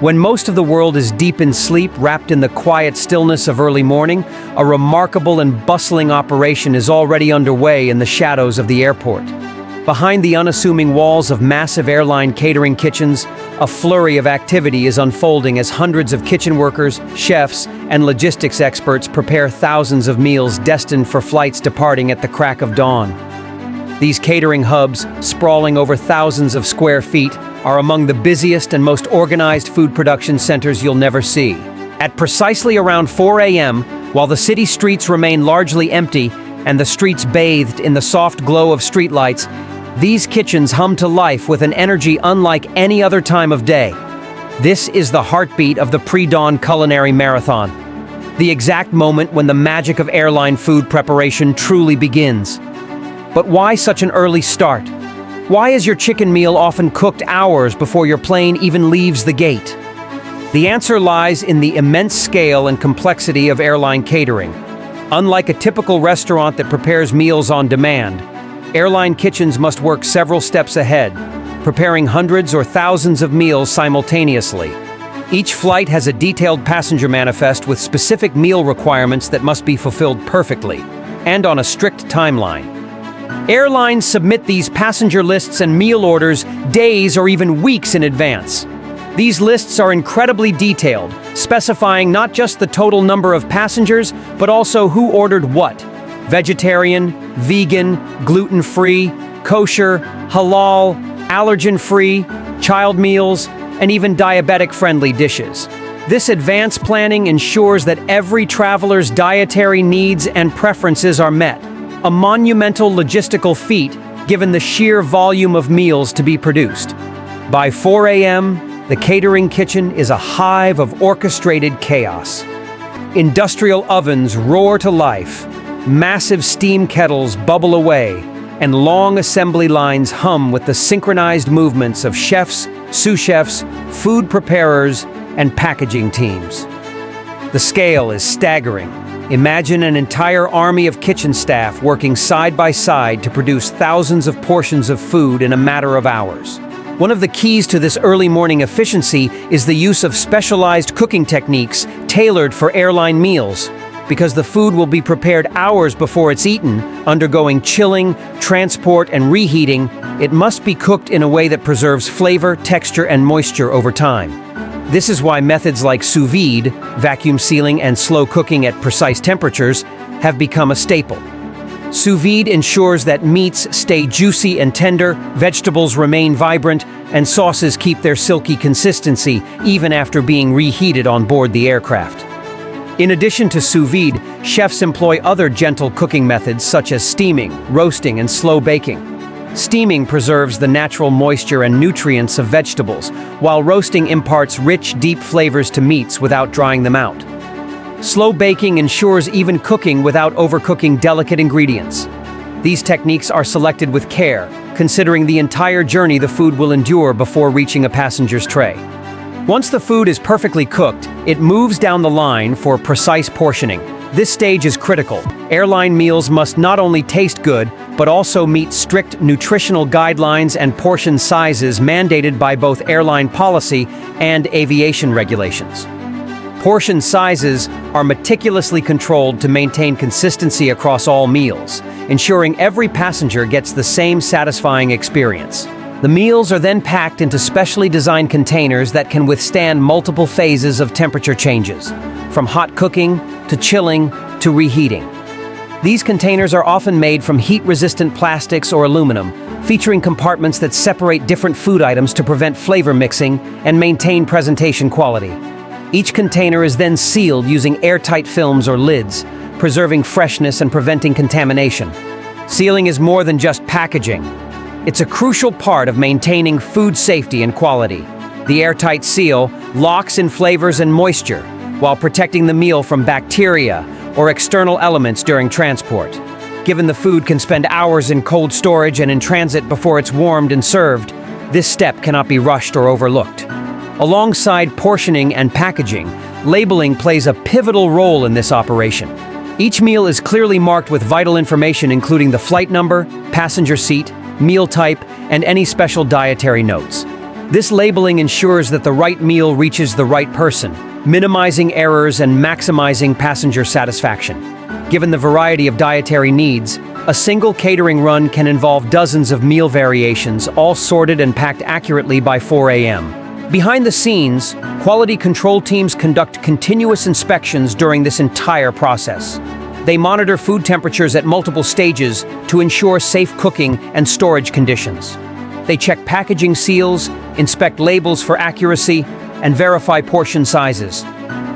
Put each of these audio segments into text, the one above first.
When most of the world is deep in sleep, wrapped in the quiet stillness of early morning, a remarkable and bustling operation is already underway in the shadows of the airport. Behind the unassuming walls of massive airline catering kitchens, a flurry of activity is unfolding as hundreds of kitchen workers, chefs, and logistics experts prepare thousands of meals destined for flights departing at the crack of dawn. These catering hubs, sprawling over thousands of square feet, are among the busiest and most organized food production centers you'll never see. At precisely around 4 a.m., while the city streets remain largely empty and the streets bathed in the soft glow of streetlights, these kitchens hum to life with an energy unlike any other time of day. This is the heartbeat of the pre-dawn culinary marathon, the exact moment when the magic of airline food preparation truly begins. But why such an early start? Why is your chicken meal often cooked hours before your plane even leaves the gate? The answer lies in the immense scale and complexity of airline catering. Unlike a typical restaurant that prepares meals on demand, airline kitchens must work several steps ahead, preparing hundreds or thousands of meals simultaneously. Each flight has a detailed passenger manifest with specific meal requirements that must be fulfilled perfectly, and on a strict timeline. Airlines submit these passenger lists and meal orders days or even weeks in advance. These lists are incredibly detailed, specifying not just the total number of passengers, but also who ordered what: vegetarian, vegan, gluten-free, kosher, halal, allergen-free, child meals, and even diabetic-friendly dishes. This advanced planning ensures that every traveler's dietary needs and preferences are met, a monumental logistical feat given the sheer volume of meals to be produced. By 4 a.m., the catering kitchen is a hive of orchestrated chaos. Industrial ovens roar to life, massive steam kettles bubble away, and long assembly lines hum with the synchronized movements of chefs, sous chefs, food preparers, and packaging teams. The scale is staggering. Imagine an entire army of kitchen staff working side by side to produce thousands of portions of food in a matter of hours. One of the keys to this early morning efficiency is the use of specialized cooking techniques tailored for airline meals. Because the food will be prepared hours before it's eaten, undergoing chilling, transport, and reheating, it must be cooked in a way that preserves flavor, texture, and moisture over time. This is why methods like sous vide, vacuum sealing, and slow cooking at precise temperatures have become a staple. Sous vide ensures that meats stay juicy and tender, vegetables remain vibrant, and sauces keep their silky consistency even after being reheated on board the aircraft. In addition to sous vide, chefs employ other gentle cooking methods such as steaming, roasting, and slow baking. Steaming preserves the natural moisture and nutrients of vegetables, while roasting imparts rich, deep flavors to meats without drying them out. Slow baking ensures even cooking without overcooking delicate ingredients. These techniques are selected with care, considering the entire journey the food will endure before reaching a passenger's tray. Once the food is perfectly cooked, it moves down the line for precise portioning. This stage is critical. Airline meals must not only taste good, but also meet strict nutritional guidelines and portion sizes mandated by both airline policy and aviation regulations. Portion sizes are meticulously controlled to maintain consistency across all meals, ensuring every passenger gets the same satisfying experience. The meals are then packed into specially designed containers that can withstand multiple phases of temperature changes, from hot cooking to chilling to reheating. These containers are often made from heat-resistant plastics or aluminum, featuring compartments that separate different food items to prevent flavor mixing and maintain presentation quality. Each container is then sealed using airtight films or lids, preserving freshness and preventing contamination. Sealing is more than just packaging. It's a crucial part of maintaining food safety and quality. The airtight seal locks in flavors and moisture, while protecting the meal from bacteria or external elements during transport. Given the food can spend hours in cold storage and in transit before it's warmed and served, this step cannot be rushed or overlooked. Alongside portioning and packaging, labeling plays a pivotal role in this operation. Each meal is clearly marked with vital information including the flight number, passenger seat, meal type, and any special dietary notes. This labeling ensures that the right meal reaches the right person, minimizing errors and maximizing passenger satisfaction. Given the variety of dietary needs, a single catering run can involve dozens of meal variations, all sorted and packed accurately by 4 a.m. Behind the scenes, quality control teams conduct continuous inspections during this entire process. They monitor food temperatures at multiple stages to ensure safe cooking and storage conditions. They check packaging seals, inspect labels for accuracy, and verify portion sizes.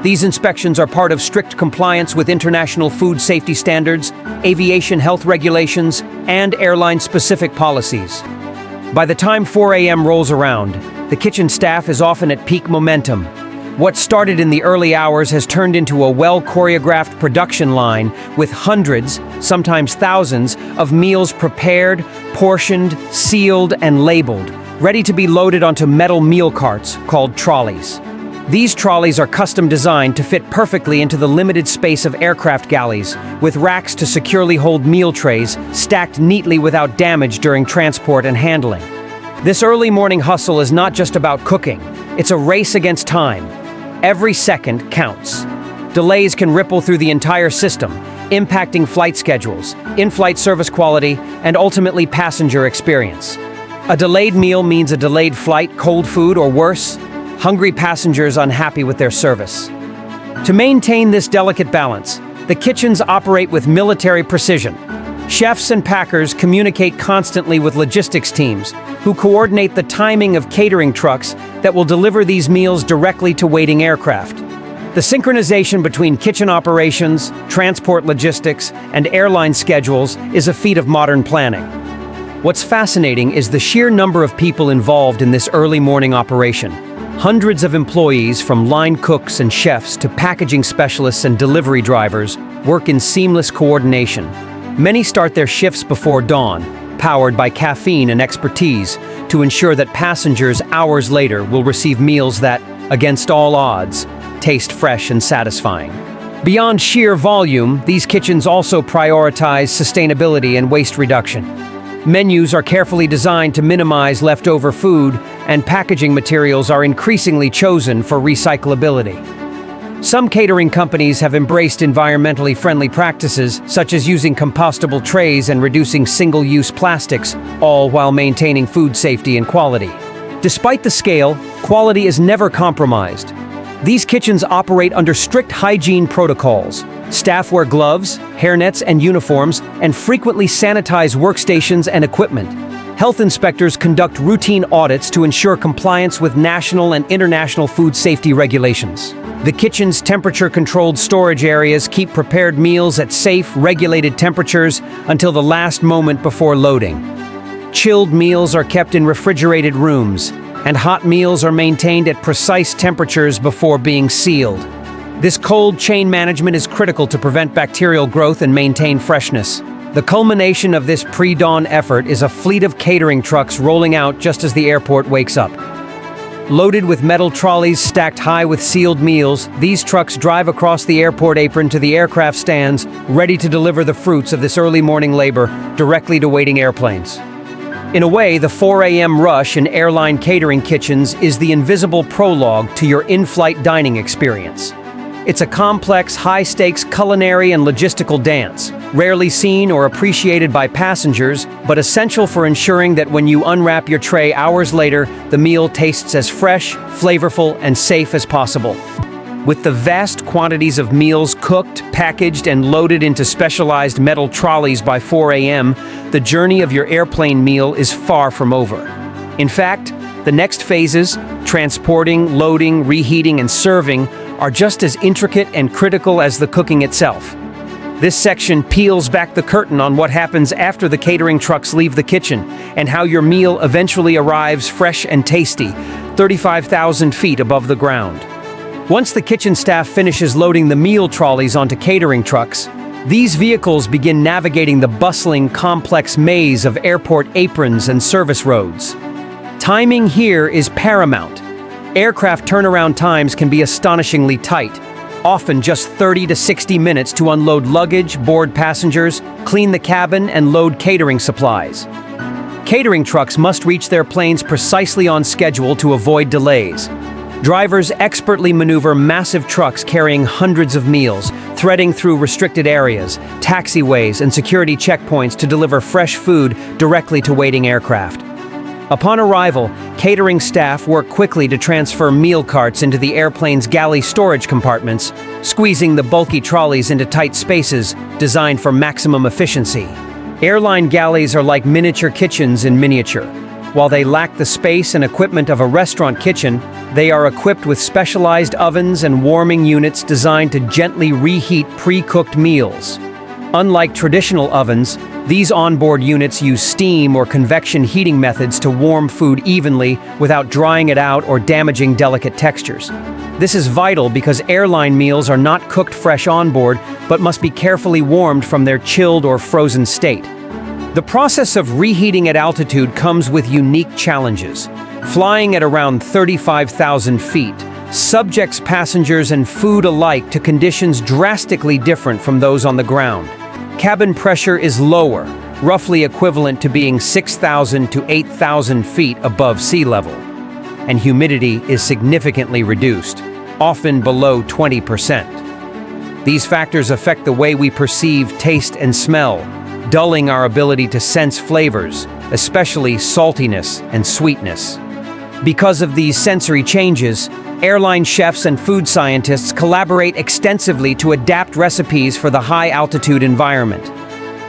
These inspections are part of strict compliance with international food safety standards, aviation health regulations, and airline-specific policies. By the time 4 a.m. rolls around, the kitchen staff is often at peak momentum. What started in the early hours has turned into a well-choreographed production line with hundreds, sometimes thousands, of meals prepared, portioned, sealed, and labeled, ready to be loaded onto metal meal carts called trolleys. These trolleys are custom designed to fit perfectly into the limited space of aircraft galleys, with racks to securely hold meal trays stacked neatly without damage during transport and handling. This early morning hustle is not just about cooking, it's a race against time. Every second counts. Delays can ripple through the entire system, impacting flight schedules, in-flight service quality, and ultimately passenger experience. A delayed meal means a delayed flight, cold food, or worse, hungry passengers unhappy with their service. To maintain this delicate balance, the kitchens operate with military precision. Chefs and packers communicate constantly with logistics teams, who coordinate the timing of catering trucks that will deliver these meals directly to waiting aircraft. The synchronization between kitchen operations, transport logistics, and airline schedules is a feat of modern planning. What's fascinating is the sheer number of people involved in this early morning operation. Hundreds of employees, from line cooks and chefs to packaging specialists and delivery drivers, work in seamless coordination. Many start their shifts before dawn, powered by caffeine and expertise, to ensure that passengers hours later will receive meals that, against all odds, taste fresh and satisfying. Beyond sheer volume, these kitchens also prioritize sustainability and waste reduction. Menus are carefully designed to minimize leftover food, and packaging materials are increasingly chosen for recyclability. Some catering companies have embraced environmentally friendly practices, such as using compostable trays and reducing single-use plastics, all while maintaining food safety and quality. Despite the scale, quality is never compromised. These kitchens operate under strict hygiene protocols. Staff wear gloves, hairnets, and uniforms, and frequently sanitize workstations and equipment. Health inspectors conduct routine audits to ensure compliance with national and international food safety regulations. The kitchen's temperature-controlled storage areas keep prepared meals at safe, regulated temperatures until the last moment before loading. Chilled meals are kept in refrigerated rooms, and hot meals are maintained at precise temperatures before being sealed. This cold chain management is critical to prevent bacterial growth and maintain freshness. The culmination of this pre-dawn effort is a fleet of catering trucks rolling out just as the airport wakes up. Loaded with metal trolleys stacked high with sealed meals, these trucks drive across the airport apron to the aircraft stands, ready to deliver the fruits of this early morning labor directly to waiting airplanes. In a way, the 4 a.m. rush in airline catering kitchens is the invisible prologue to your in-flight dining experience. It's a complex, high-stakes culinary and logistical dance, rarely seen or appreciated by passengers, but essential for ensuring that when you unwrap your tray hours later, the meal tastes as fresh, flavorful, and safe as possible. With the vast quantities of meals cooked, packaged, and loaded into specialized metal trolleys by 4 a.m., the journey of your airplane meal is far from over. In fact, the next phases, transporting, loading, reheating, and serving, are just as intricate and critical as the cooking itself. This section peels back the curtain on what happens after the catering trucks leave the kitchen and how your meal eventually arrives fresh and tasty, 35,000 feet above the ground. Once the kitchen staff finishes loading the meal trolleys onto catering trucks, these vehicles begin navigating the bustling, complex maze of airport aprons and service roads. Timing here is paramount. Aircraft turnaround times can be astonishingly tight, often just 30 to 60 minutes to unload luggage, board passengers, clean the cabin, and load catering supplies. Catering trucks must reach their planes precisely on schedule to avoid delays. Drivers expertly maneuver massive trucks carrying hundreds of meals, threading through restricted areas, taxiways, and security checkpoints to deliver fresh food directly to waiting aircraft. Upon arrival, catering staff work quickly to transfer meal carts into the airplane's galley storage compartments, squeezing the bulky trolleys into tight spaces designed for maximum efficiency. Airline galleys are like miniature kitchens in miniature. While they lack the space and equipment of a restaurant kitchen, they are equipped with specialized ovens and warming units designed to gently reheat pre-cooked meals. Unlike traditional ovens, these onboard units use steam or convection heating methods to warm food evenly without drying it out or damaging delicate textures. This is vital because airline meals are not cooked fresh onboard, but must be carefully warmed from their chilled or frozen state. The process of reheating at altitude comes with unique challenges. Flying at around 35,000 feet subjects passengers and food alike to conditions drastically different from those on the ground. Cabin pressure is lower, roughly equivalent to being 6,000 to 8,000 feet above sea level, and humidity is significantly reduced, often below 20%. These factors affect the way we perceive taste and smell, dulling our ability to sense flavors, especially saltiness and sweetness. Because of these sensory changes, airline chefs and food scientists collaborate extensively to adapt recipes for the high-altitude environment.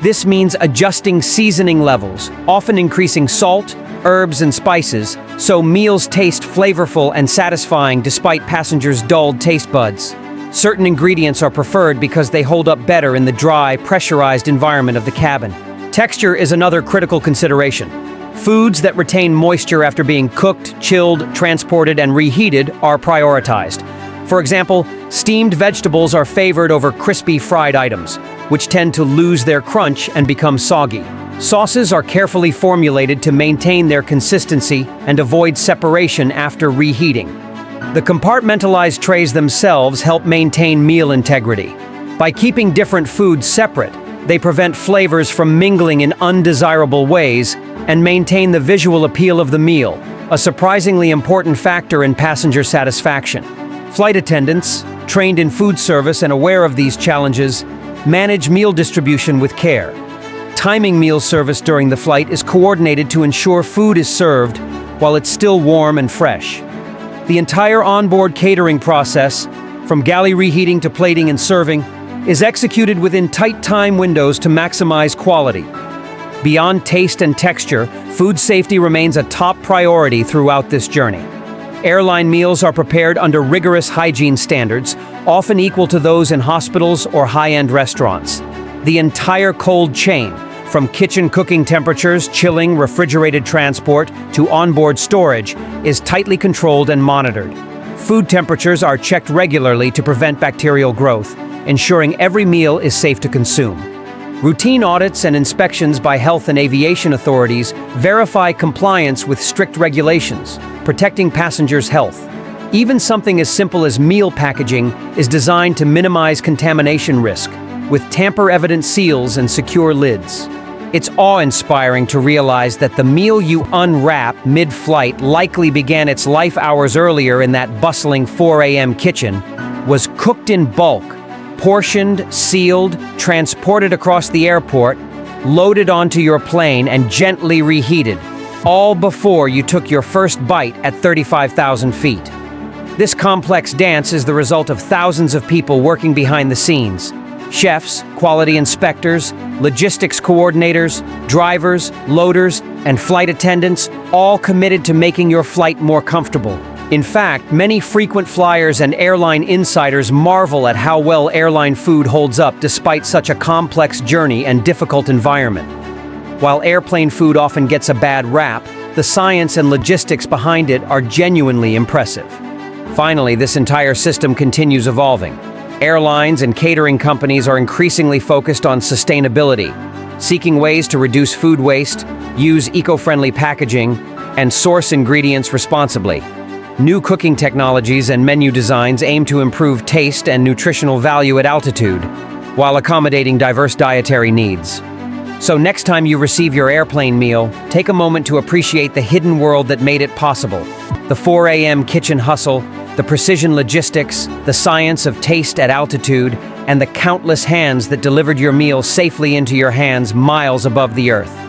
This means adjusting seasoning levels, often increasing salt, herbs, and spices, so meals taste flavorful and satisfying despite passengers' dulled taste buds. Certain ingredients are preferred because they hold up better in the dry, pressurized environment of the cabin. Texture is another critical consideration. Foods that retain moisture after being cooked, chilled, transported, and reheated are prioritized. For example, steamed vegetables are favored over crispy fried items, which tend to lose their crunch and become soggy. Sauces are carefully formulated to maintain their consistency and avoid separation after reheating. The compartmentalized trays themselves help maintain meal integrity. By keeping different foods separate, they prevent flavors from mingling in undesirable ways and maintain the visual appeal of the meal, a surprisingly important factor in passenger satisfaction. Flight attendants, trained in food service and aware of these challenges, manage meal distribution with care. Timing meal service during the flight is coordinated to ensure food is served while it's still warm and fresh. The entire onboard catering process, from galley reheating to plating and serving, is executed within tight time windows to maximize quality. Beyond taste and texture, food safety remains a top priority throughout this journey. Airline meals are prepared under rigorous hygiene standards, often equal to those in hospitals or high-end restaurants. The entire cold chain, from kitchen cooking temperatures, chilling, refrigerated transport, to onboard storage, is tightly controlled and monitored. Food temperatures are checked regularly to prevent bacterial growth, ensuring every meal is safe to consume. Routine audits and inspections by health and aviation authorities verify compliance with strict regulations, protecting passengers' health. Even something as simple as meal packaging is designed to minimize contamination risk, with tamper-evident seals and secure lids. It's awe-inspiring to realize that the meal you unwrap mid-flight likely began its life hours earlier in that bustling 4 a.m. kitchen, was cooked in bulk, portioned, sealed, transported across the airport, loaded onto your plane, and gently reheated, all before you took your first bite at 35,000 feet. This complex dance is the result of thousands of people working behind the scenes. Chefs, quality inspectors, logistics coordinators, drivers, loaders, and flight attendants, all committed to making your flight more comfortable. In fact, many frequent flyers and airline insiders marvel at how well airline food holds up despite such a complex journey and difficult environment. While airplane food often gets a bad rap, the science and logistics behind it are genuinely impressive. Finally, this entire system continues evolving. Airlines and catering companies are increasingly focused on sustainability, seeking ways to reduce food waste, use eco-friendly packaging, and source ingredients responsibly. New cooking technologies and menu designs aim to improve taste and nutritional value at altitude, while accommodating diverse dietary needs. So next time you receive your airplane meal, take a moment to appreciate the hidden world that made it possible. The 4 a.m. kitchen hustle, the precision logistics, the science of taste at altitude, and the countless hands that delivered your meal safely into your hands miles above the earth.